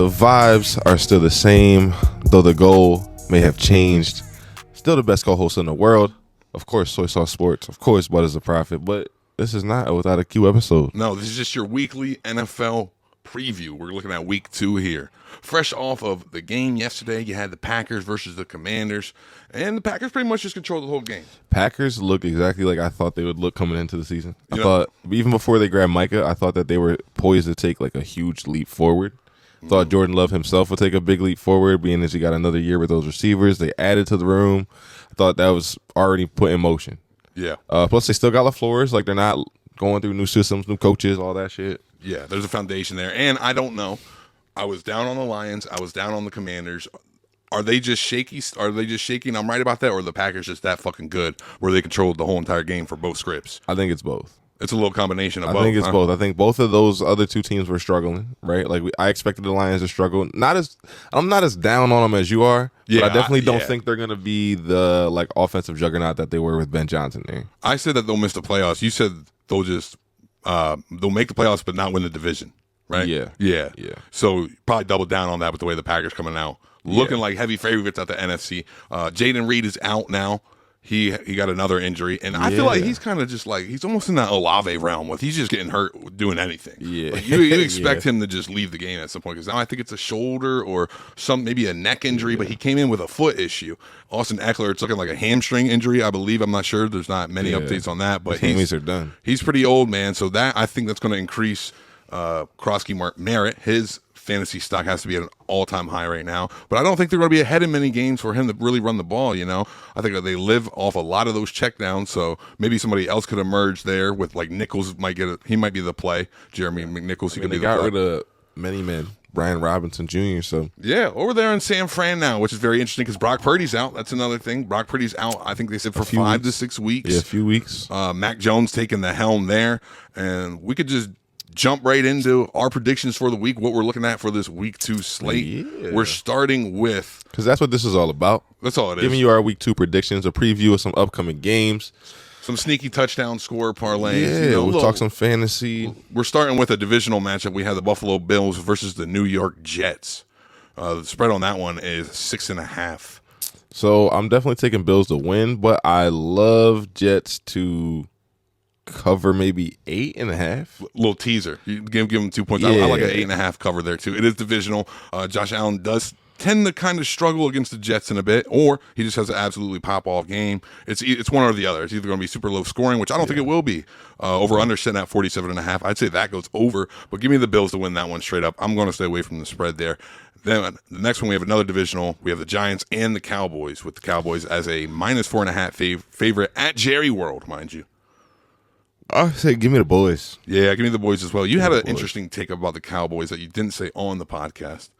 The vibes are still the same, though the goal may have changed. Still the best co-host in the world. Of course, Soy Sauce Sports. Of course, Buddaz the Prophet. But this is not a Without a Q episode. No, this is just your weekly NFL preview. We're looking at week 2 here. Fresh off of the game yesterday, you had the Packers versus the Commanders, and the Packers pretty much just controlled the whole game. Packers look exactly like I thought they would look coming into the season. I thought, even before they grabbed Micah, I thought that they were poised to take like a huge leap forward. Thought Jordan Love himself would take a big leap forward, being as he got another year with those receivers. They added to the room. I thought that was already put in motion. Yeah. Plus, they still got LaFleur's. Like, they're not going through new systems, new coaches, all that shit. Yeah, there's a foundation there. And I don't know. I was down on the Lions. I was down on the Commanders. Are they just shaky? Are they just shaking? I'm right about that. Or are the Packers just that fucking good where they controlled the whole entire game for both scripts? I think it's both. It's a little combination of both. I think it's both. I think both of those other two teams were struggling, right? Like I expected the Lions to struggle. I'm not as down on them as you are. Yeah, but I definitely don't think they're gonna be the like offensive juggernaut that they were with Ben Johnson there. I said that they'll miss the playoffs. You said they'll just they'll make the playoffs but not win the division, right? Yeah. So probably double down on that with the way the Packers coming out, looking like heavy favorites at the NFC. Jaden Reed is out now. He got another injury, and I feel like he's kind of just like he's almost in that Olave realm with he's just getting hurt doing anything. Yeah, like you expect him to just leave the game at some point because now I think it's a shoulder or maybe a neck injury, but he came in with a foot issue. Austin Eckler, it's looking like a hamstring injury, I believe. I'm not sure. There's not many updates on that, but his are done. He's pretty old, man. So that I think that's going to increase Krosky Merritt. His fantasy stock has to be at an all-time high right now, but I don't think they're going to be ahead in many games for him to really run the ball. I think that they live off a lot of those checkdowns, so maybe somebody else could emerge there with like Nichols he might be the play. Jeremy McNichols, he could be the play. They got rid of many men. Brian Robinson Jr. So yeah, over there in San Fran now, which is very interesting because Brock Purdy's out. That's another thing. Brock Purdy's out. I think they said for 5 to 6 weeks. Yeah, a few weeks. Mac Jones taking the helm there, and we could just jump right into our predictions for the week, what we're looking at for this week 2 slate. Yeah. We're starting with... Because that's what this is all about. That's all it is. Giving you our week 2 predictions, a preview of some upcoming games. Some sneaky touchdown score parlays. Yeah, we'll talk some fantasy. We're starting with a divisional matchup. We have the Buffalo Bills versus the New York Jets. The spread on that one is 6.5. So I'm definitely taking Bills to win, but I love Jets to... cover maybe 8.5. Little teaser. You give them 2 points. I like an 8.5 cover there too. It is divisional. Josh Allen does tend to kind of struggle against the Jets in a bit, or he just has an absolutely pop off game. It's one or the other. It's either going to be super low scoring, which I don't think it will be. Over under sitting at 47.5. I'd say that goes over, but give me the Bills to win that one straight up. I'm going to stay away from the spread there. Then the next one, we have another divisional. We have the Giants and the Cowboys, with the Cowboys as a -4.5 favorite at Jerry World, mind you. I say give me the boys. Yeah, give me the boys as well. You had an interesting take about the Cowboys that you didn't say on the podcast.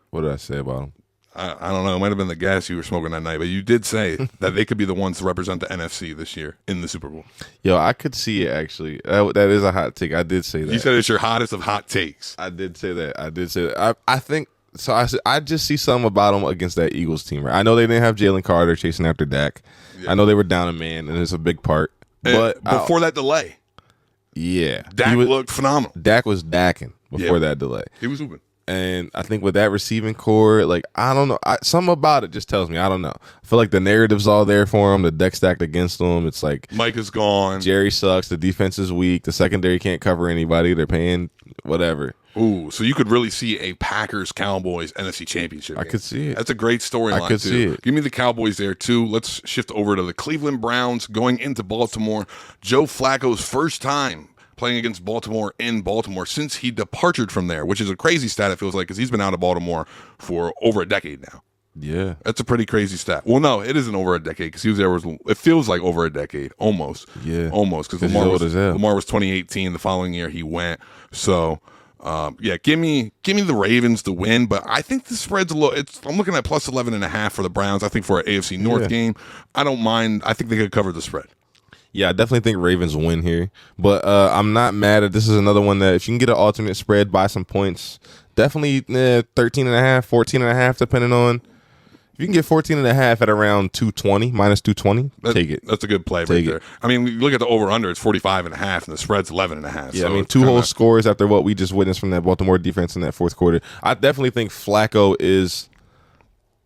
What did I say about them? I don't know. It might have been the gas you were smoking that night, but you did say that they could be the ones to represent the NFC this year in the Super Bowl. Yo, I could see it, actually. That is a hot take. I did say that. You said it's your hottest of hot takes. I did say that. I think so. I just see something about them against that Eagles team. Right? I know they didn't have Jalen Carter chasing after Dak. Yeah. I know they were down a man, and it's a big part. But before that delay, Dak looked phenomenal. Dak was dacking before that delay. He was hooping. And I think with that receiving core, like, I don't know. Something about it just tells me, I don't know. I feel like the narrative's all there for him. The deck stacked against him. It's like Mike is gone. Jerry sucks. The defense is weak. The secondary can't cover anybody. They're paying whatever. Ooh, so you could really see a Packers-Cowboys NFC Championship game. I could see it. That's a great storyline, too. I could see it. Give me the Cowboys there, too. Let's shift over to the Cleveland Browns going into Baltimore. Joe Flacco's first time playing against Baltimore in Baltimore since he departed from there, which is a crazy stat, it feels like, because he's been out of Baltimore for over a decade now. Yeah. That's a pretty crazy stat. Well, no, it isn't over a decade because he was there. It feels like over a decade, almost. Yeah. Almost, because Lamar was 2018. The following year he went. So, give me the Ravens to win, but I think the spread's a little. I'm looking at plus 11.5 for the Browns. I think for an AFC North game, I don't mind. I think they could cover the spread. Yeah, I definitely think Ravens win here, but I'm not mad at this. Is another one that if you can get an alternate spread by some points, definitely 13.5, 14.5, depending on If you can get 14.5 at around 220, minus 220, take it. That's a good play right there. I mean, you look at the over-under, it's 45.5, and the spread's 11.5. Yeah, so I mean, two whole scores after what we just witnessed from that Baltimore defense in that fourth quarter. I definitely think Flacco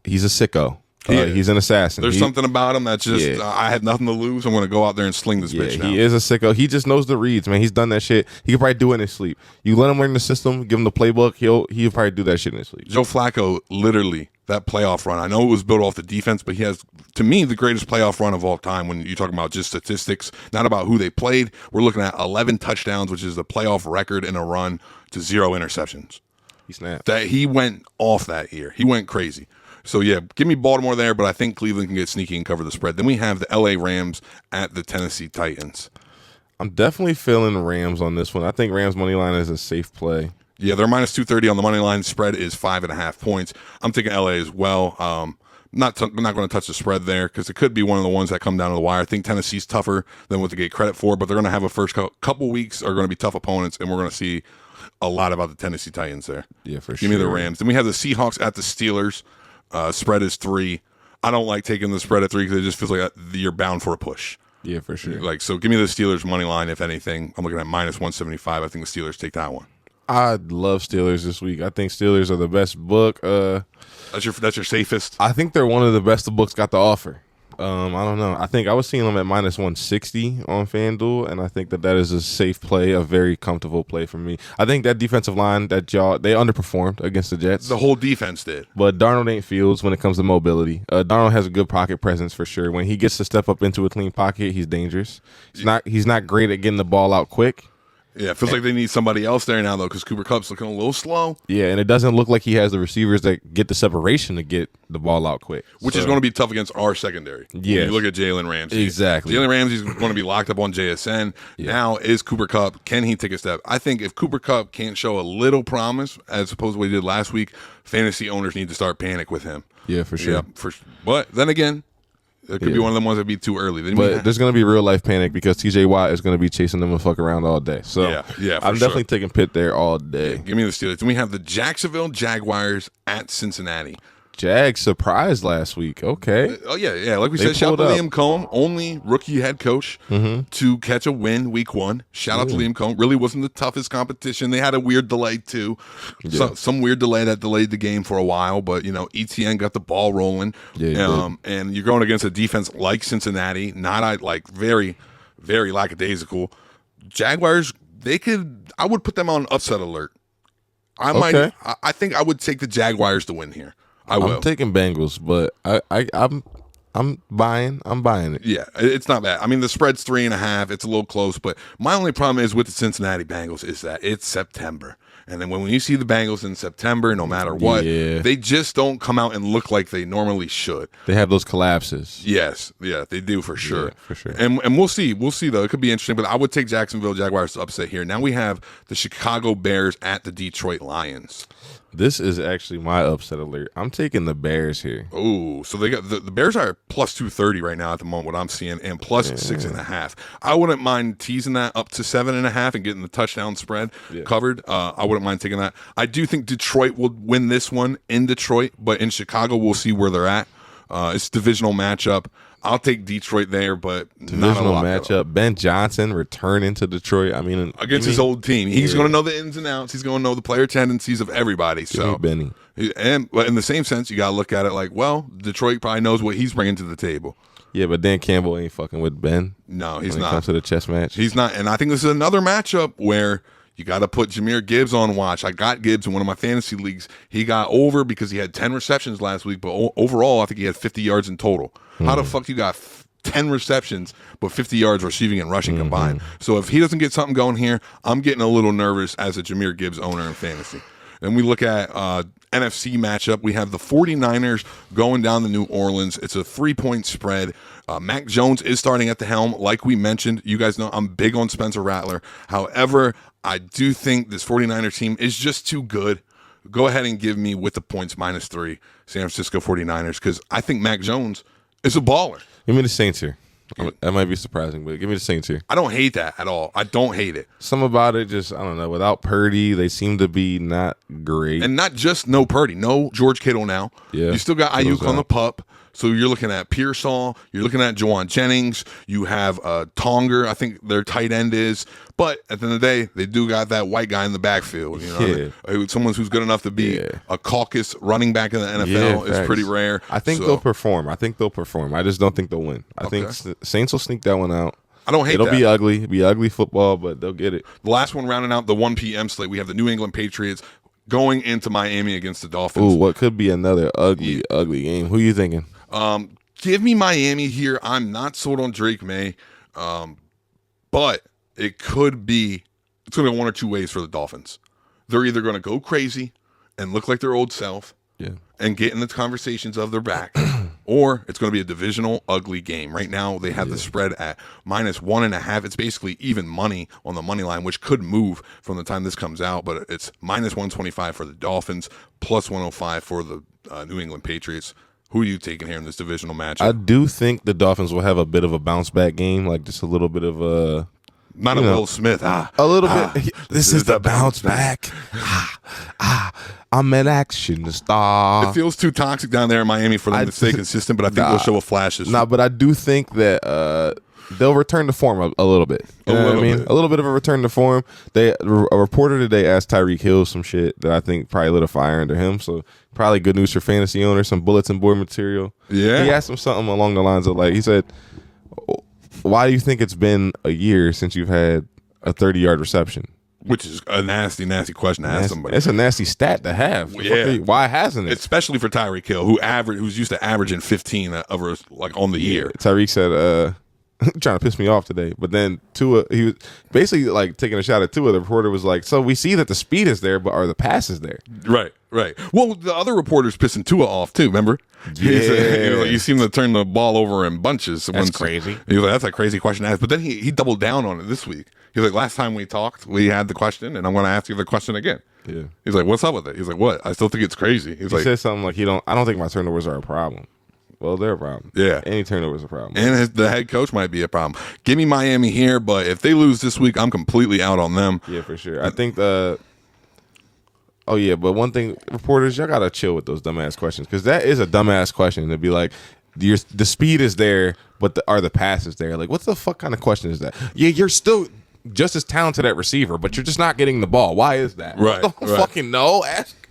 he's a sicko. He's an assassin. There's something about him that's just, I had nothing to lose. I'm going to go out there and sling this bitch now. He is a sicko. He just knows the reads, man. He's done that shit. He could probably do it in his sleep. You let him learn the system, give him the playbook, he'll probably do that shit in his sleep. Joe Flacco, literally, that playoff run, I know it was built off the defense, but he has, to me, the greatest playoff run of all time when you're talking about just statistics, not about who they played. We're looking at 11 touchdowns, which is the playoff record in a run, to 0 interceptions. He snapped. That he went off that year. He went crazy. So, yeah, give me Baltimore there, but I think Cleveland can get sneaky and cover the spread. Then we have the L.A. Rams at the Tennessee Titans. I'm definitely feeling Rams on this one. I think Rams money line is a safe play. Yeah, they're minus 230 on the money line. Spread is 5.5 points. I'm taking L.A. as well. Not going to touch the spread there because it could be one of the ones that come down to the wire. I think Tennessee's tougher than what they get credit for, but they're going to have a first couple weeks are going to be tough opponents, and we're going to see a lot about the Tennessee Titans there. Yeah, for sure. Give me the Rams. Then we have the Seahawks at the Steelers. Spread is 3. I don't like taking the spread at 3 because it just feels like you're bound for a push. Yeah, for sure. So give me the Steelers money line, if anything. I'm looking at minus 175. I think the Steelers take that one. I love Steelers this week. I think Steelers are the best book. That's your safest? I think they're one of the best the books got to offer. I don't know. I think I was seeing them at minus 160 on FanDuel, and I think that is a safe play, a very comfortable play for me. I think that defensive line, they underperformed against the Jets. The whole defense did. But Darnold ain't Fields when it comes to mobility. Darnold has a good pocket presence for sure. When he gets to step up into a clean pocket, he's dangerous. He's not great at getting the ball out quick. Yeah, it feels like they need somebody else there now, though, because Cooper Kupp's looking a little slow. Yeah, and it doesn't look like he has the receivers that get the separation to get the ball out quick. Which is going to be tough against our secondary. Yeah. You look at Jalen Ramsey. Exactly. Jalen Ramsey's going to be locked up on JSN. Yeah. Now is Cooper Kupp. Can he take a step? I think if Cooper Kupp can't show a little promise, as opposed to what he did last week, fantasy owners need to start panic with him. Yeah, for sure. Yeah, but then again, it could be one of them ones that'd be too early. But there's going to be real life panic because TJ Watt is going to be chasing them and fuck around all day. So yeah, I'm definitely taking Pitt there all day. Yeah, give me the Steelers. Then we have the Jacksonville Jaguars at Cincinnati. Jag surprised last week. Okay. Oh, yeah. Like we said, shout out to Liam Cohen, only rookie head coach to catch a win week 1. Shout out to Liam Cohen. Really wasn't the toughest competition. They had a weird delay, too. Yeah. Some weird delay that delayed the game for a while, but, ETN got the ball rolling. Yeah, and you're going against a defense like Cincinnati, not like very, very lackadaisical. Jaguars, I would put them on upset alert. I think I would take the Jaguars to win here. I'm taking Bengals, but I'm buying it. Yeah, it's not bad. I mean, the spread's 3.5. It's a little close, but my only problem is with the Cincinnati Bengals is that it's September. And then when you see the Bengals in September, no matter what, they just don't come out and look like they normally should. They have those collapses. Yes, yeah, they do for sure. Yeah, for sure. And we'll see. We'll see, though. It could be interesting, but I would take Jacksonville Jaguars to upset here. Now we have the Chicago Bears at the Detroit Lions. This is actually my upset alert. I'm taking the Bears here. Oh, so they got the Bears are plus 230 right now at the moment, what I'm seeing, and plus 6.5. I wouldn't mind teasing that up to 7.5 and getting the touchdown spread covered. I wouldn't mind taking that. I do think Detroit will win this one in Detroit, but in Chicago, we'll see where they're at. It's a divisional matchup. I'll take Detroit there, but divisional not a matchup. Though. Ben Johnson returning to Detroit. I mean, against his old team, he's going to know the ins and outs. He's going to know the player tendencies of everybody. So, Benny. And in the same sense, you got to look at it like, well, Detroit probably knows what he's bringing to the table. Yeah, but Dan Campbell ain't fucking with Ben. No, he's when not. It comes to the chess match, he's not. And I think this is another matchup where you got to put Jahmyr Gibbs on watch. I got Gibbs in one of my fantasy leagues. He got over because he had 10 receptions last week, but overall, I think he had 50 yards in total. How the fuck you got 10 receptions, but 50 yards receiving and rushing combined? So if he doesn't get something going here, I'm getting a little nervous as a Jahmyr Gibbs owner in fantasy. Then we look at NFC matchup. We have the 49ers going down to New Orleans. It's a 3-point spread. Mac Jones is starting at the helm. Like we mentioned, you guys know I'm big on Spencer Rattler. However, I do think this 49er team is just too good. Go ahead and give me with the points -3 San Francisco 49ers because I think Mac Jones is a baller. Give me the Saints here. That might be surprising, but give me the Saints here. I don't hate that at all. I don't hate it. Some about it, just I don't know. Without Purdy, they seem to be not great. And not just no Purdy, no George Kittle now. Yeah, you still got Ayuk on the pup. So you're looking at Pearsall, you're looking at Jawan Jennings, you have Tonger, I think their tight end is. But at the end of the day, they do got that white guy in the backfield. You know, someone who's good enough to be a caucus running back in the NFL is pretty rare. I think they'll perform. I just don't think they'll win. I think Saints will sneak that one out. I don't hate It'll be ugly. It'll be ugly football, but they'll get it. The last one rounding out the 1 p.m. slate, we have the New England Patriots going into Miami against the Dolphins. Ooh, what could be another ugly game? Who are you thinking? Give me Miami here. I'm not sold on Drake May, but it could be. It's going to go one or two ways for the Dolphins. They're either going to go crazy and look like their old self, and get in the conversations of their back, or it's going to be a divisional ugly game. Right now, they have the spread at -1.5. It's basically even money on the money line, which could move from the time this comes out, but it's -125 for the Dolphins, +105 for the New England Patriots. Who are you taking here in this divisional matchup? I do think the Dolphins will have a bit of a bounce back game, like just a little bit of a. Not a Will Smith. A little bit. This is the bounce back. I'm an action star. It feels too toxic down there in Miami for them to stay consistent, but I think they'll show a flash. But I do think that they'll return to form a little bit. You know what I mean? A little bit of a return to form. A reporter today asked Tyreek Hill some shit that I think probably lit a fire under him. So probably good news for fantasy owners, some bulletin board material. Yeah. He asked him something along the lines of he said, why do you think it's been a year since you've had a 30-yard reception? Which is a nasty, nasty question to ask somebody. It's a nasty stat to have. Yeah. Why hasn't it? Especially for Tyreek Hill, who's used to averaging 15 over on the year. Tyreek said, trying to piss me off today. But then Tua, he was basically taking a shot at Tua. The reporter was like, so we see that the speed is there, but are the passes there? Right. Well, the other reporter's pissing Tua off too, remember? Yeah. You seem to turn the ball over in bunches. That's crazy. He was like, that's a crazy question to ask. But then he doubled down on it this week. He was like, last time we talked, we had the question, and I'm going to ask you the question again. Yeah. He's like, what's up with it? He's like, what? I still think it's crazy. He said something like, I don't think my turnovers are a problem. Well, they're a problem. Yeah. Any turnover is a problem. And the head coach might be a problem. Give me Miami here, but if they lose this week, I'm completely out on them. Yeah, for sure. I think but one thing, reporters, y'all got to chill with those dumbass questions, because that is a dumbass question to be like, the speed is there, but are the passes there? Like, what the fuck kind of question is that? Yeah, you're still just as talented at receiver, but you're just not getting the ball. Why is that? Right. I don't fucking know. Ask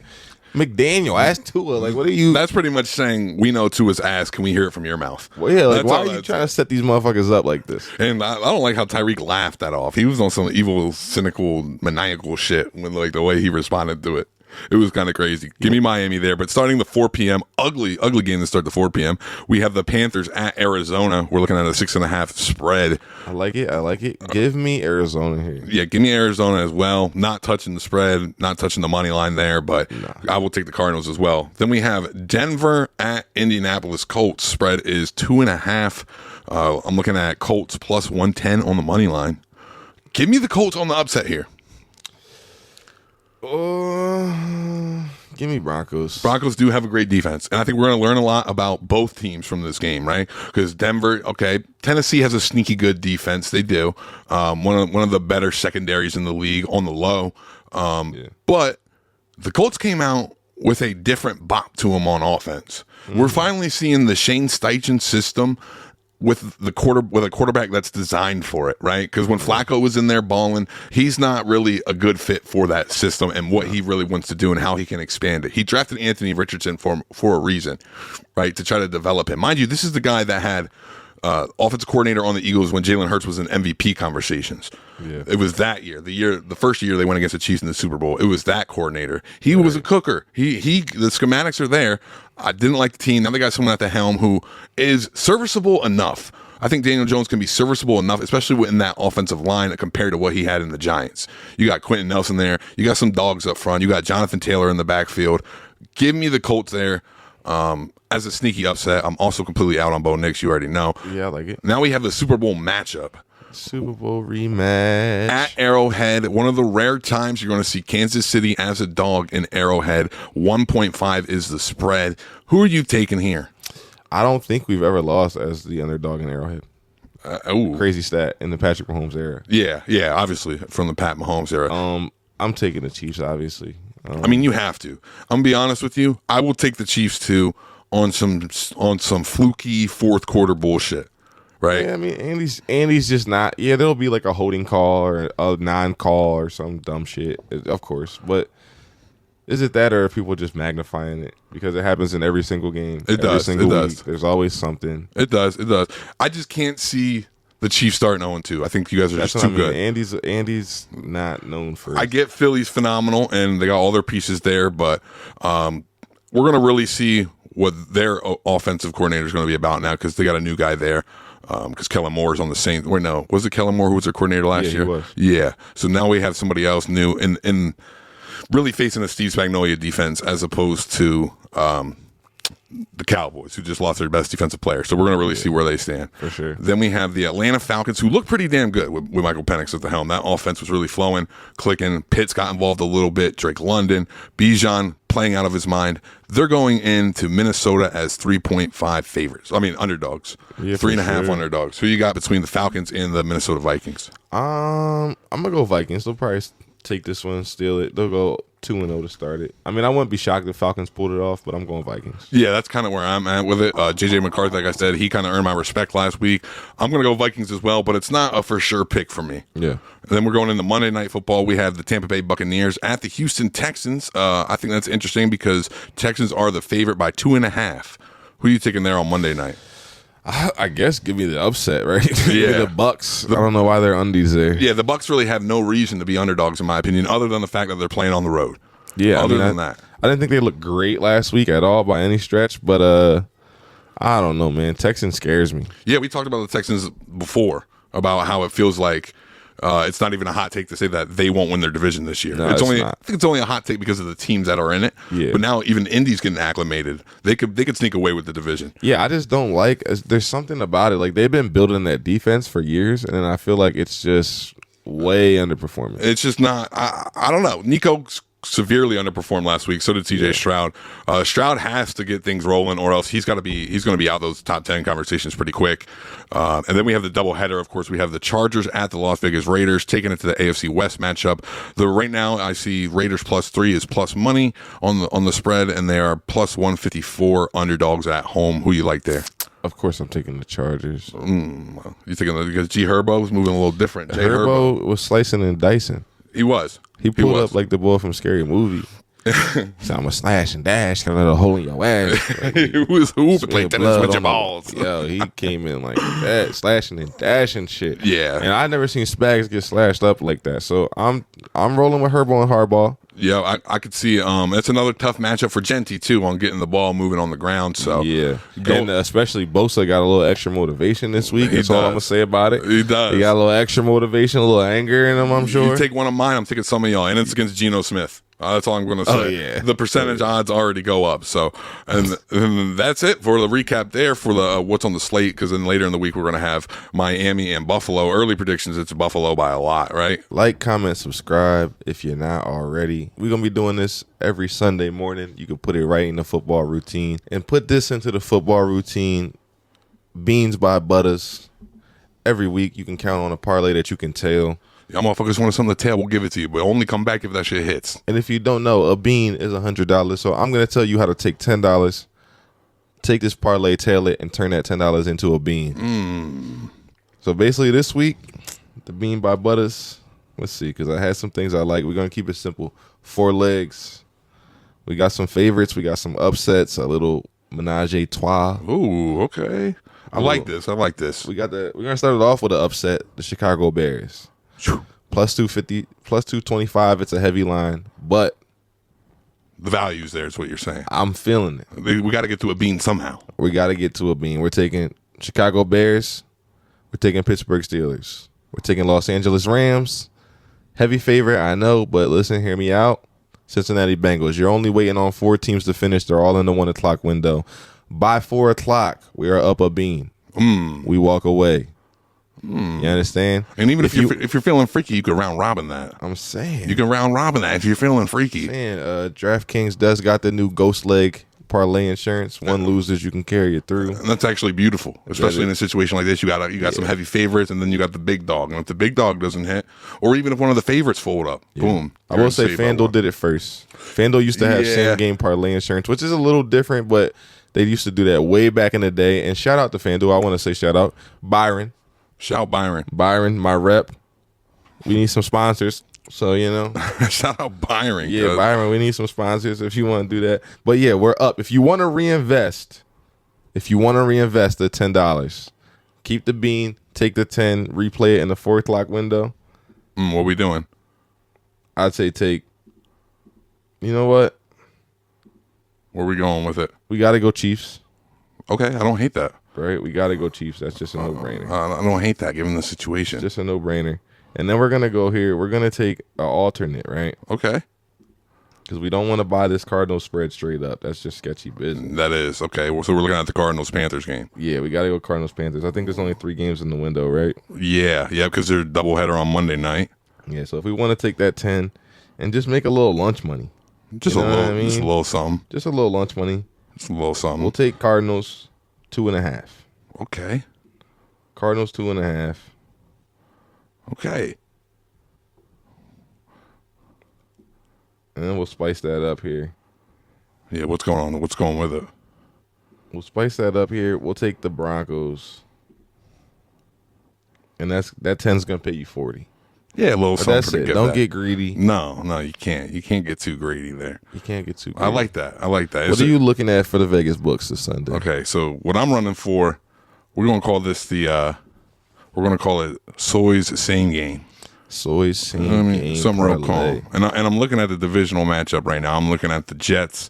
McDaniel, ask Tua. Like, what are you? That's pretty much saying, we know Tua's ass. Can we hear it from your mouth? Well, yeah, like, why are you trying to set these motherfuckers up like this? And I don't like how Tyreek laughed that off. He was on some evil, cynical, maniacal shit when the way he responded to it. It was kind of crazy. Give me Miami there. But starting the 4 p.m., ugly game to start the 4 p.m., we have the Panthers at Arizona. We're looking at a 6.5 spread. I like it. Give me Arizona here. Yeah, give me Arizona as well. Not touching the spread, not touching the money line there, but I will take the Cardinals as well. Then we have Denver at Indianapolis Colts. Spread is 2.5. I'm looking at Colts plus 110 on the money line. Give me the Colts on the upset here. Give me Broncos. Broncos do have a great defense, and I think we're going to learn a lot about both teams from this game, right? Because Denver, Tennessee has a sneaky good defense. They do. One of the better secondaries in the league on the low. But the Colts came out with a different bop to them on offense. Mm-hmm. We're finally seeing the Shane Steichen system with a quarterback that's designed for it, right? Because when Flacco was in there balling, he's not really a good fit for that system and what he really wants to do and how he can expand it. He drafted Anthony Richardson for a reason, right? To try to develop him. Mind you, this is the guy that had offensive coordinator on the Eagles when Jalen Hurts was in MVP conversations. Yeah. It was that year, the first year they went against the Chiefs in the Super Bowl. It was that coordinator. He was a cooker. The schematics are there. I didn't like the team. Now they got someone at the helm who is serviceable enough. I think Daniel Jones can be serviceable enough, especially in that offensive line compared to what he had in the Giants. You got Quentin Nelson there. You got some dogs up front. You got Jonathan Taylor in the backfield. Give me the Colts there. As a sneaky upset. I'm also completely out on Bo Nix. You already know. Yeah, I like it. Now we have the Super Bowl matchup. Super Bowl rematch. At Arrowhead, one of the rare times you're going to see Kansas City as a dog in Arrowhead. 1.5 is the spread. Who are you taking here? I don't think we've ever lost as the underdog in Arrowhead. Crazy stat in the Patrick Mahomes era. Yeah, obviously from the Pat Mahomes era. I'm taking the Chiefs, obviously. I mean, you have to. I'm gonna be honest with you. I will take the Chiefs too on some fluky fourth quarter bullshit. Right. Yeah, I mean, Andy's just not. Yeah, there'll be like a holding call or a non-call or some dumb shit, of course. But is it that, or are people just magnifying it because it happens in every single game? It does. It does. There's always something. It does. I just can't see the Chiefs starting 0-2. I think you guys are just too good. Andy's not known for. I get Philly's phenomenal, and they got all their pieces there, but we're gonna really see what their offensive coordinator is going to be about now because they got a new guy there. Because Kellen Moore is on the Saints. Wait, no, was it Kellen Moore who was their coordinator last year? He was. Yeah. So now we have somebody else new and really facing a Steve Spagnuolo defense as opposed to the Cowboys, who just lost their best defensive player. So we're going to really see where they stand. For sure. Then we have the Atlanta Falcons, who look pretty damn good with Michael Penix at the helm. That offense was really flowing, clicking. Pitts got involved a little bit. Drake London. Bijan playing out of his mind. They're going into Minnesota as 3.5 favorites. I mean, underdogs. Yeah, 3.5 underdogs. Who you got between the Falcons and the Minnesota Vikings? I'm going to go Vikings. They'll probably take this one, steal it. They'll go 2-0 to start it. I mean, I wouldn't be shocked if Falcons pulled it off, but I'm going Vikings. Yeah, that's kind of where I'm at with it. JJ McCarthy, like I said, he kind of earned my respect last week. I'm going to go Vikings as well, but it's not a for sure pick for me. Yeah. And then we're going into Monday Night Football. We have the Tampa Bay Buccaneers at the Houston Texans. I think that's interesting because Texans are the favorite by 2.5. Who are you taking there on Monday night? I guess give me the upset, right? Yeah. Give me the Bucks. I don't know why they're undies there. Yeah, the Bucks really have no reason to be underdogs, in my opinion, other than the fact that they're playing on the road. Yeah, other than that. I didn't think they looked great last week at all by any stretch, but I don't know, man. Texans scares me. Yeah, we talked about the Texans before, about how it feels like it's not even a hot take to say that they won't win their division this year. No, I think it's only a hot take because of the teams that are in it. Yeah. But now even Indy's getting acclimated. They could sneak away with the division. Yeah, I just don't like. There's something about it. Like they've been building that defense for years, and then I feel like it's just way underperforming. It's just not. I don't know. Nico's severely underperformed last week. So did CJ Stroud. Stroud has to get things rolling, or else he's going to be out those top 10 conversations pretty quick. And then we have the doubleheader. Of course, we have the Chargers at the Las Vegas Raiders, taking it to the AFC West matchup. Right now, I see Raiders +3 is plus money on the spread, and they are plus 154 underdogs at home. Who you like there? Of course, I'm taking the Chargers. You thinking because G Herbo was moving a little different? Herbo was slicing and dicing. He was. He pulled up like the boy from Scary Movie. So I'm gonna slash and dash, got a little hole in your ass. Like, he was hooping, play tennis with your balls. Yo, he came in like that, slashing and dashing shit. Yeah, and I never seen Spags get slashed up like that. So I'm rolling with Herbo and Harbaugh. Yeah, I could see. It's another tough matchup for Genty too on getting the ball moving on the ground. So yeah, and especially Bosa got a little extra motivation this week. That's all I'm gonna say about it. He does. He got a little extra motivation, a little anger in him. I'm sure. You take one of mine, I'm taking some of y'all, and it's against Geno Smith. That's all I'm going to say. Oh, yeah. The percentage odds already go up. So, and that's it for the recap there for the what's on the slate. Because then later in the week we're going to have Miami and Buffalo. Early predictions, it's Buffalo by a lot, right? Like, comment, subscribe if you're not already. We're going to be doing this every Sunday morning. You can put it right in the football routine and put this into the football routine. BEANZ by Buddaz. Every week you can count on a parlay that you can tail. Y'all motherfuckers want something to tell, we'll give it to you, but only come back if that shit hits. And if you don't know, a bean is $100. So I'm going to tell you how to take $10, take this parlay, tail it, and turn that $10 into a bean. So basically this week, the bean by Buddaz. Let's see, because I had some things I like. We're going to keep it simple. 4 legs. We got some favorites. We got some upsets. A little menage a trois. Ooh, okay. I like this. We're going to start it off with an upset. The Chicago Bears. Plus 250, plus 225. It's a heavy line, but the value's there is what you're saying. I'm feeling it. We got to get to a bean somehow. We got to get to a bean. We're taking Chicago Bears. We're taking Pittsburgh Steelers. We're taking Los Angeles Rams. Heavy favorite, I know, but listen, hear me out. Cincinnati Bengals. You're only waiting on 4 teams to finish. They're all in the 1 o'clock window. By 4 o'clock, we are up a bean. We walk away. You understand? And even if you're feeling freaky, you can round robin that. I'm saying you can round robin that if you're feeling freaky. DraftKings does got the new ghost leg parlay insurance. One loses, you can carry it through. And that's actually beautiful, especially in a situation like this. You got some heavy favorites, and then you got the big dog. And if the big dog doesn't hit, or even if one of the favorites fold up, boom. I will say FanDuel did it first. FanDuel used to have same game parlay insurance, which is a little different, but they used to do that way back in the day. And shout out to FanDuel. I want to say shout out Byron. Shout Byron. Byron, my rep. We need some sponsors. So, you know. Shout out Byron. Yeah, Byron, we need some sponsors if you want to do that. But yeah, we're up. If you want to reinvest the $10, keep the bean, take the 10, replay it in the 4 o'clock window. What we doing? I'd say you know what? Where we going with it? We got to go Chiefs. Okay, I don't hate that. Right? We got to go Chiefs. That's just a no-brainer. I don't hate that given the situation. Just a no-brainer. And then we're going to go here. We're going to take an alternate, right? Okay. Because we don't want to buy this Cardinals spread straight up. That's just sketchy business. That is. Okay. So we're looking at the Cardinals-Panthers game. Yeah, we got to go Cardinals-Panthers. I think there's only 3 games in the window, right? Yeah, because there's a doubleheader on Monday night. Yeah, so if we want to take that 10 and just make a little lunch money. Just a little something. Just a little lunch money. Just a little something. We'll take Cardinals 2.5. Okay. Cardinals 2.5. Okay. And then we'll spice that up here. Yeah, what's going on? What's going with it? We'll spice that up here. We'll take the Broncos. And that 10's going to pay you 40. Yeah, a little something. That's it. Don't get greedy. No, you can't. You can't get too greedy there. You can't get too greedy. I like that. What are you looking at for the Vegas books this Sunday? Okay, so what I'm running for, we're going to call this we're going to call it SOY'S same game. SOY'S same game. Something real calm. And I'm looking at the divisional matchup right now. I'm looking at the Jets,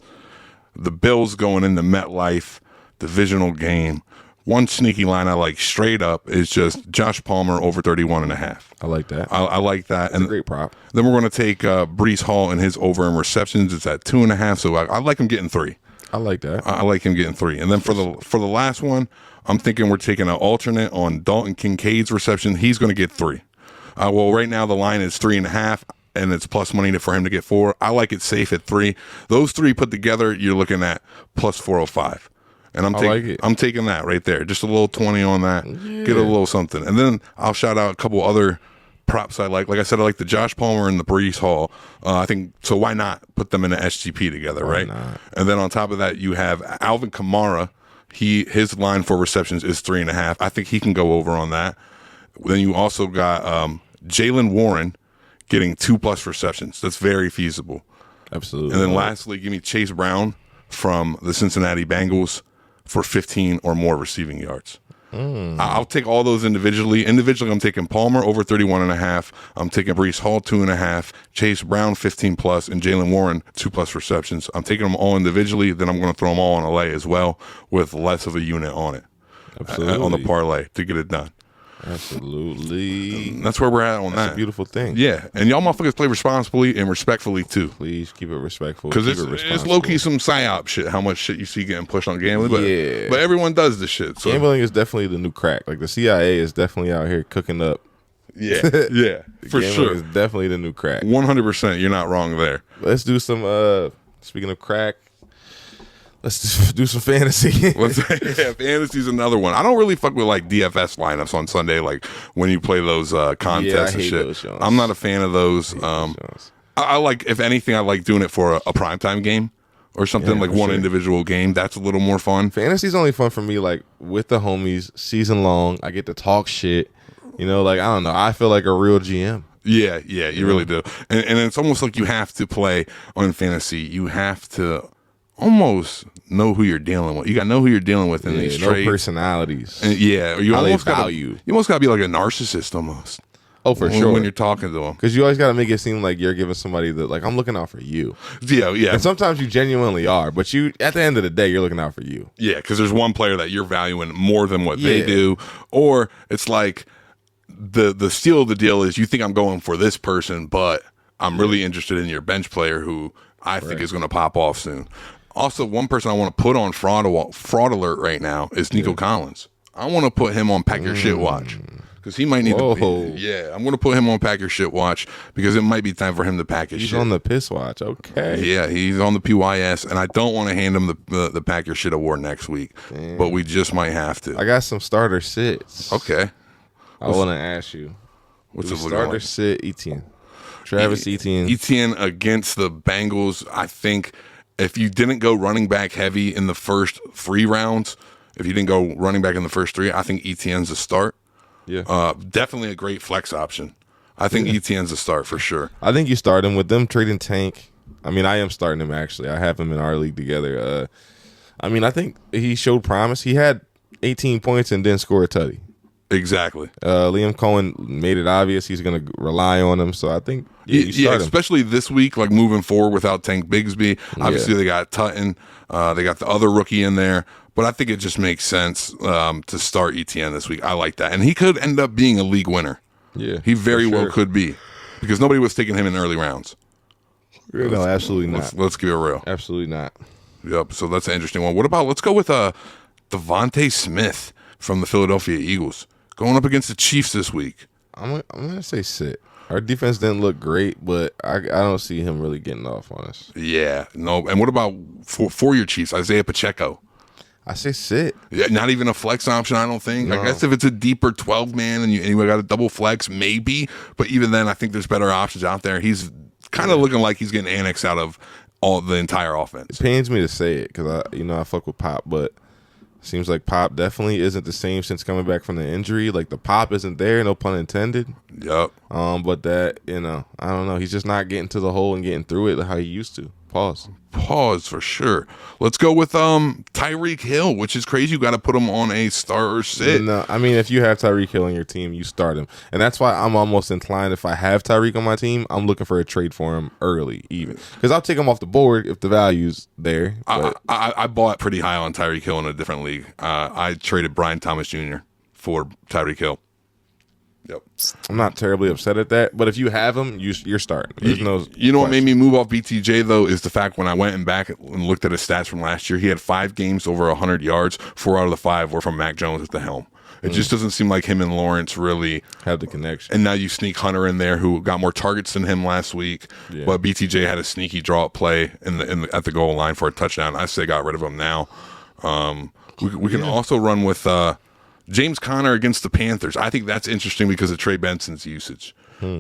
the Bills going into MetLife, divisional game. One sneaky line I like straight up is just Josh Palmer over 31.5. I like that. I like that. That's a great prop. Then we're going to take Breece Hall and his over in receptions. It's at 2.5. So I like him getting 3. I like that. I like him getting 3. And then for the last one, I'm thinking we're taking an alternate on Dalton Kincaid's reception. He's going to get 3. Well, right now the line is 3.5, and it's plus money for him to get 4. I like it safe at 3. Those 3 put together, you're looking at plus 405. And I'm taking that right there. Just a little 20 on that. Yeah. Get a little something. And then I'll shout out a couple other props I like. Like I said, I like the Josh Palmer and the Breece Hall. I think so. Why not put them in an SGP together, right? Not? And then on top of that, you have Alvin Kamara. His line for receptions is 3.5. I think he can go over on that. Then you also got Jaylen Warren getting 2+ receptions. That's very feasible. Absolutely. And then lastly, give me Chase Brown from the Cincinnati Bengals for 15 or more receiving yards. I'll take all those individually. Individually, I'm taking Palmer over 31.5. I'm taking Breece Hall 2.5, Chase Brown 15+, and Jaylen Warren 2+ receptions. I'm taking them all individually. Then I'm going to throw them all on a lay as well with less of a unit on it. Absolutely. On the parlay to get it done. Absolutely. That's where we're at on that. That's a beautiful thing. Yeah. And y'all motherfuckers play responsibly and respectfully too. Please keep it respectful. Because it's low-key some psyop shit, how much shit you see getting pushed on gambling. But everyone does this shit. So. Gambling is definitely the new crack. Like the CIA is definitely out here cooking up. Yeah. For sure. It's definitely the new crack. 100%. You're not wrong there. Let's do some, speaking of crack, let's do some fantasy. Fantasy's another one. I don't really fuck with like DFS lineups on Sunday, like when you play those contests and shit. I'm not a fan of those. I like, if anything, I like doing it for a primetime game or something, like one individual game. That's a little more fun. Fantasy's only fun for me, like with the homies, season long. I get to talk shit. You know, like I don't know. I feel like a real GM. Yeah, you really do. And it's almost like you have to play on fantasy. You have to almost know who you're dealing with. You got to know who you're dealing with in these trades. No personalities. And you almost got you almost got to be like a narcissist almost. Oh, for sure. When you're talking to them. Because you always got to make it seem like you're giving somebody that, like, I'm looking out for you. Yeah. And sometimes you genuinely are, but you, at the end of the day, you're looking out for you. Yeah, because there's one player that you're valuing more than what they do. Or it's like the steal of the deal is you think I'm going for this person, but I'm really interested in your bench player who I think is going to pop off soon. Also, one person I want to put on fraud alert right now is Nico Collins. I want to put him on pack your shit watch because he might need Whoa. to. Yeah, I'm going to put him on pack your shit watch because it might be time for him to pack his He's shit. on the piss watch. Okay. Yeah, he's on the PYS, and I don't want to hand him the pack your shit award next week, but we just might have to. I got some starter sits. Okay. I want to ask you. What's the starter sit Etienne? Travis Etienne. Etienne against the Bengals. I think if you didn't go running back heavy in the first 3 rounds, if you didn't go running back in the first 3, I think Etienne's a start. Yeah. Definitely a great flex option. I think Etienne's a start for sure. I think you start him with them trading Tank. I mean, I am starting him actually. I have him in our league together. I mean, I think he showed promise. He had 18 points and didn't score a tutty. Exactly. Liam Cohen made it obvious he's going to rely on him. So I think you start him. Especially this week, like moving forward without Tank Bigsby. Obviously, they got Tutton. They got the other rookie in there. But I think it just makes sense to start Etienne this week. I like that. And he could end up being a league winner. Yeah. He very well could be. Because nobody was taking him in early rounds. No, absolutely not. Let's keep it real. Absolutely not. Yep. So that's an interesting one. What about, let's go with Devontae Smith from the Philadelphia Eagles. Going up against the Chiefs this week. I'm going to say sit. Our defense didn't look great, but I don't see him really getting off on us. Yeah. No. And what about for your Chiefs, Isaiah Pacheco? I say sit. Yeah, not even a flex option, I don't think. No. I guess if it's a deeper 12-man and you got a double flex, maybe. But even then, I think there's better options out there. He's kind of looking like he's getting annexed out of all the entire offense. It pains me to say it because I fuck with Pop, but seems like Pop definitely isn't the same since coming back from the injury. Like the pop isn't there, no pun intended. Yep. But that, I don't know. He's just not getting to the hole and getting through it how he used to. Pause for sure. Let's go with Tyreek Hill, which is crazy. You got to put him on a start or sit. No, I mean, if you have Tyreek Hill on your team, you start him. And that's why I'm almost inclined, if I have Tyreek on my team, I'm looking for a trade for him early even. Because I'll take him off the board if the value's there. I bought pretty high on Tyreek Hill in a different league. I traded Brian Thomas Jr. for Tyreek Hill. Yep. I'm not terribly upset at that, but if you have him, you're starting. There's no you know what made me move off BTJ though is the fact when I went back and looked at his stats from last year, he had 5 games over 100 yards. 4 out of the 5 were from Mac Jones at the helm. It just doesn't seem like him and Lawrence really have the connection. And now you sneak Hunter in there, who got more targets than him last week. Yeah. But BTJ had a sneaky draw up play at the goal line for a touchdown. I say got rid of him now. We can also run with James Conner against the Panthers. I think that's interesting because of Trey Benson's usage.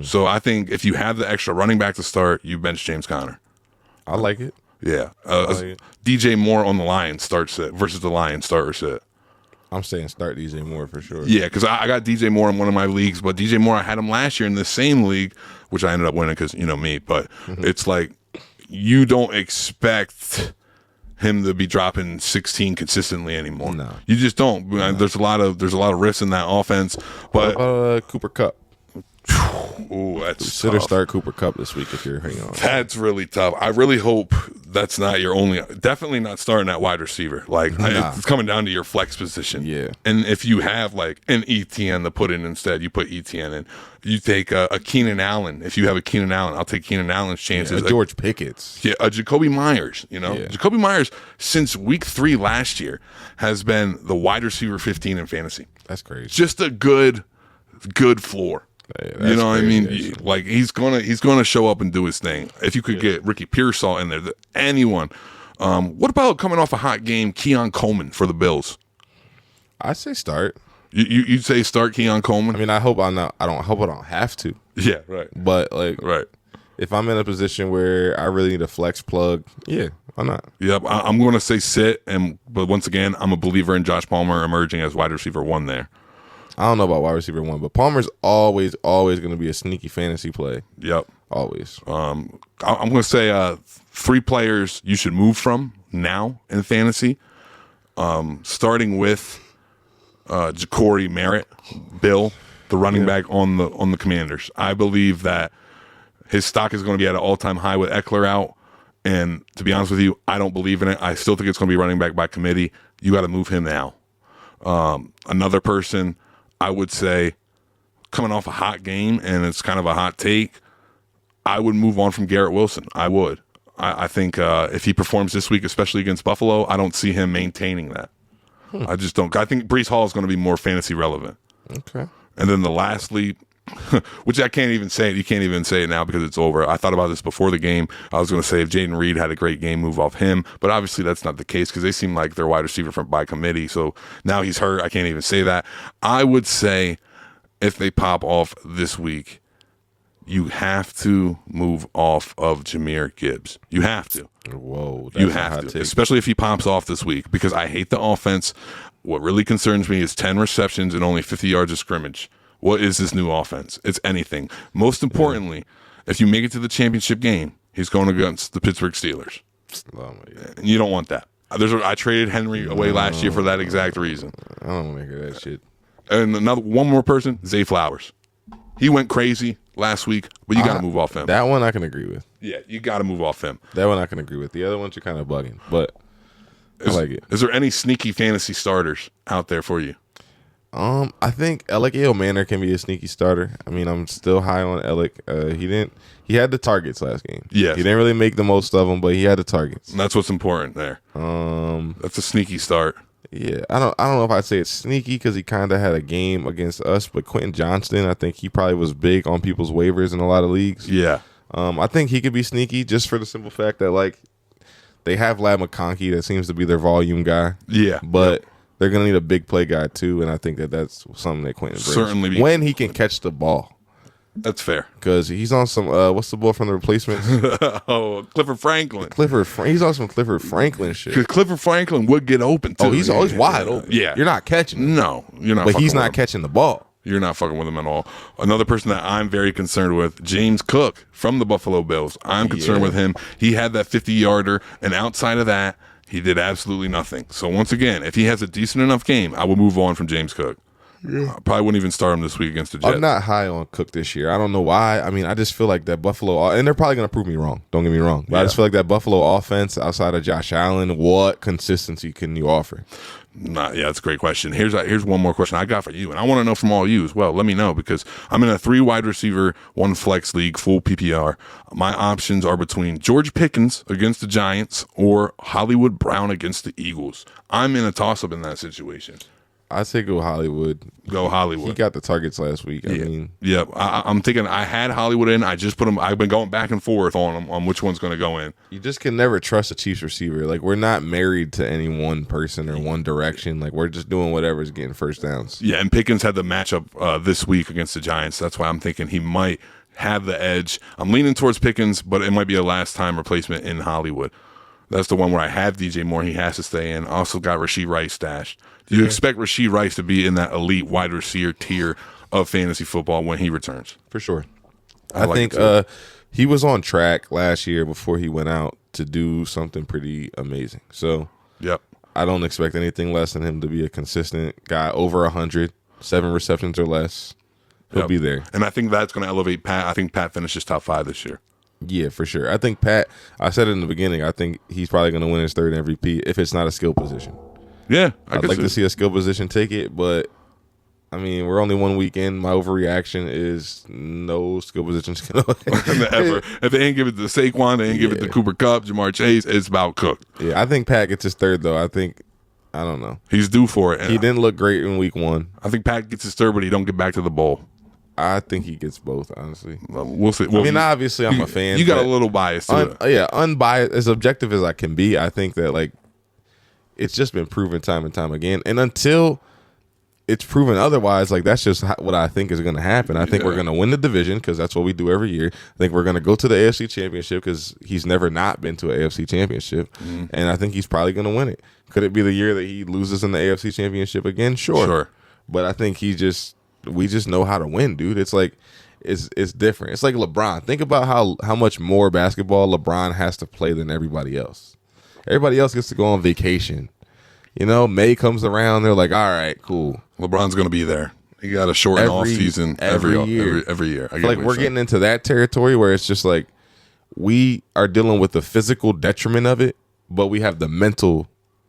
So I think if you have the extra running back to start, you bench James Conner. I like it. Yeah. DJ Moore on the Lions start sit versus the Lions start or sit. I'm saying start DJ Moore for sure. Yeah, because I got DJ Moore in one of my leagues, but DJ Moore, I had him last year in the same league, which I ended up winning because, me. But it's like you don't expect him to be dropping 16 consistently anymore. No. You just don't. No. There's a lot of risks in that offense. But Cooper Kupp. Ooh, that's Consider start Cooper Kupp this week if you're hanging on. That's really tough. I really hope that's not your only. Definitely not starting at wide receiver. It's coming down to your flex position. Yeah. And if you have an ETN to put in instead, you put ETN in. You take a Keenan Allen. If you have a Keenan Allen, I'll take Keenan Allen's chances. Yeah, George Pickett's. Yeah, a Jacoby Myers. Jacoby Myers since week 3 last year has been the wide receiver 15 in fantasy. That's crazy. Just a good floor. Hey, you know what I mean? He's gonna show up and do his thing. If you could get Ricky Pearsall in there, anyone. What about coming off a hot game, Keon Coleman for the Bills? I say start. You'd say start Keon Coleman? I mean, I hope I don't have to. Yeah, right. But right. If I'm in a position where I really need a flex plug, yeah, why not? Yep, I'm going to say sit, but once again, I'm a believer in Josh Palmer emerging as wide receiver 1 there. I don't know about wide receiver 1, but Palmer's always going to be a sneaky fantasy play. Yep. Always. I'm going to say 3 players you should move from now in fantasy, starting with Ja'Cory Merritt, Bill, the running back on the Commanders. I believe that his stock is going to be at an all-time high with Eckler out, and to be honest with you, I don't believe in it. I still think it's going to be running back by committee. You got to move him now. Another person I would say coming off a hot game, and it's kind of a hot take, I would move on from Garrett Wilson. I would. I think if he performs this week, especially against Buffalo, I don't see him maintaining that. I just don't. I think Breece Hall is going to be more fantasy relevant. Okay. And then the last leap, which I can't even say it. You can't even say it now because it's over. I thought about this before the game. I was going to say if Jaden Reed had a great game, move off him. But obviously that's not the case because they seem like they're wide receiver by committee. So now he's hurt. I can't even say that. I would say if they pop off this week, you have to move off of Jahmyr Gibbs. You have to. Whoa. You have to. Especially if he pops off this week because I hate the offense. What really concerns me is 10 receptions and only 50 yards of scrimmage. What is this new offense? It's anything. Most importantly, if you make it to the championship game, he's going against the Pittsburgh Steelers. Oh my God. And you don't want that. I traded Henry away last year for that exact reason. I don't want to hear that shit. And one more person, Zay Flowers. He went crazy last week, but you got to move off him. That one I can agree with. Yeah, you got to move off him. That one I can agree with. The other ones you're kind of bugging, but I like it. Is there any sneaky fantasy starters out there for you? I think Alec Manor can be a sneaky starter. I mean, I'm still high on Alec. He had the targets last game. Yes. He didn't really make the most of them, but he had the targets. And that's what's important there. That's a sneaky start. Yeah, I don't know if I'd say it's sneaky because he kind of had a game against us, but Quentin Johnston, I think he probably was big on people's waivers in a lot of leagues. Yeah. I think he could be sneaky just for the simple fact that, like, they have Lad McConkey that seems to be their volume guy. Yeah. But they're going to need a big play guy, too, and I think that's something that Quentin brings. Certainly. When he can catch the ball. That's fair. Because he's on some, what's the ball from the replacements? Clifford Franklin. He's on some Clifford Franklin shit. Because Clifford Franklin would get open, too. Oh, he's always wide open. Yeah. You're not catching him. No, you're not. But he's not catching the ball. You're not fucking with him at all. Another person that I'm very concerned with, James Cook from the Buffalo Bills. I'm concerned with him. He had that 50-yarder, and outside of that, he did absolutely nothing. So once again, if he has a decent enough game, I will move on from James Cook. I probably wouldn't even start him this week against the Jets. I'm not high on Cook this year. I don't know why. I mean, I just feel like that Buffalo, and they're probably going to prove me wrong. Don't get me wrong. But I just feel like that Buffalo offense outside of Josh Allen, what consistency can you offer? Yeah, that's a great question. Here's one more question I got for you, and I want to know from all you as well. Let me know because I'm in a 3 wide receiver, 1 flex league, full PPR. My options are between George Pickens against the Giants or Hollywood Brown against the Eagles. I'm in a toss-up in that situation. I say go Hollywood. Go Hollywood. He got the targets last week. I'm thinking I had Hollywood in. I just put him. I've been going back and forth on which one's going to go in. You just can never trust a Chiefs receiver. Like, we're not married to any one person or one direction. Like, we're just doing whatever's getting first downs. Yeah, and Pickens had the matchup this week against the Giants. That's why I'm thinking he might have the edge. I'm leaning towards Pickens, but it might be a last-time replacement in Hollywood. That's the one where I have DJ Moore. He has to stay in. Also got Rashee Rice stashed. Do you expect Rashee Rice to be in that elite wide receiver tier of fantasy football when he returns? For sure. I think he was on track last year before he went out to do something pretty amazing. So I don't expect anything less than him to be a consistent guy over 100, 7 receptions or less. He'll be there. And I think that's going to elevate Pat. I think Pat finishes top 5 this year. Yeah, for sure. I think Pat, I said it in the beginning, I think he's probably going to win his 3rd MVP if it's not a skill position. Yeah, I'd like to see a skill position take it, but I mean, we're only 1 week in. My overreaction is no skill positions can ever. If they ain't give it to Saquon, they ain't give it to Cooper Kupp, Jamar Chase. It's about Cook. Yeah, I think Pat gets his 3rd though. I don't know. He's due for it. He didn't look great in week 1. I think Pat gets his 3rd, but he don't get back to the bowl. I think he gets both, honestly. We'll see. Well, I mean, obviously, I'm a fan. You got a little bias to it. Yeah, unbiased, as objective as I can be. I think that, like, it's just been proven time and time again. And until it's proven otherwise, like, that's just what I think is going to happen. I think we're going to win the division because that's what we do every year. I think we're going to go to the AFC Championship because he's never not been to an AFC Championship. And I think he's probably going to win it. Could it be the year that he loses in the AFC Championship again? Sure. But I think we just know how to win, dude. It's like it's different. It's like LeBron. Think about how much more basketball LeBron has to play than everybody else. Everybody else gets to go on vacation. You know, May comes around, they're like, all right, cool. LeBron's going to be there. He got a short off season every year. Every year. Like, we're getting into that territory where it's just like we are dealing with the physical detriment of it, but we have the mental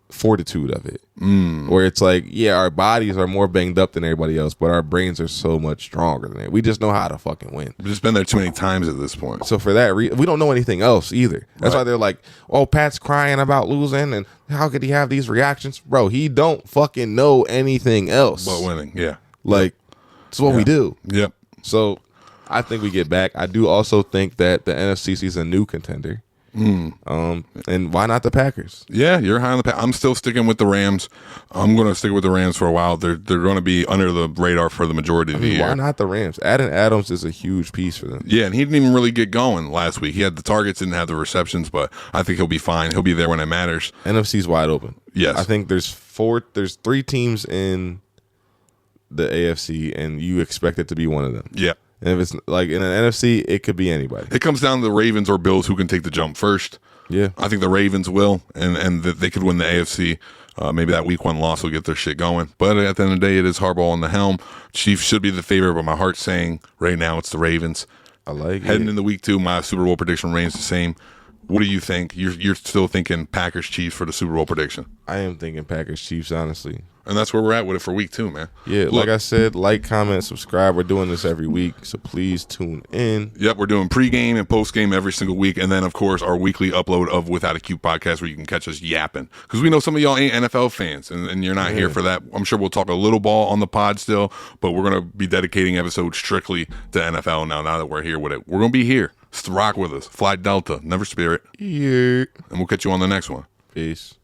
fortitude of it. Where it's like, yeah, our bodies are more banged up than everybody else, but our brains are so much stronger than it. We just know how to fucking win. We've just been there too many times at this point. So for that reason, we don't know anything else either. That's why they're like, oh, Pat's crying about losing, and how could he have these reactions? Bro, he don't fucking know anything else but winning. Yeah. Like, It's what we do. Yep. So I think we get back. I do also think that the NFC sees a new contender. And why not the Packers? Yeah, you're high on the Packers. I'm still sticking with the Rams. I'm going to stick with the Rams for a while. They're going to be under the radar for the majority of the year. Why not the Rams? Adams is a huge piece for them. Yeah, and he didn't even really get going last week. He had the targets, didn't have the receptions, but I think he'll be fine. He'll be there when it matters. NFC's wide open. Yes. I think there's 3 teams in the AFC, and you expect it to be one of them. Yeah. And if it's like in an NFC, it could be anybody. It comes down to the Ravens or Bills who can take the jump first. Yeah. I think the Ravens will, and that they could win the AFC. Maybe that week 1 loss will get their shit going. But at the end of the day, it is Harbaugh on the helm. Chiefs should be the favorite, but my heart's saying right now it's the Ravens. I like it. Heading into week 2, my Super Bowl prediction remains the same. What do you think? You're still thinking Packers Chiefs for the Super Bowl prediction? I am thinking Packers Chiefs, honestly. And that's where we're at with it for week 2, man. Yeah, Look, like I said, like, comment, subscribe. We're doing this every week, so please tune in. Yep, we're doing pregame and postgame every single week. And then, of course, our weekly upload of Without a Q podcast where you can catch us yapping. Because we know some of y'all ain't NFL fans, and you're not here for that. I'm sure we'll talk a little ball on the pod still, but we're going to be dedicating episodes strictly to NFL now that we're here with it. We're going to be here. Rock with us. Fly Delta. Never Spirit. Yeah. And we'll catch you on the next one. Peace.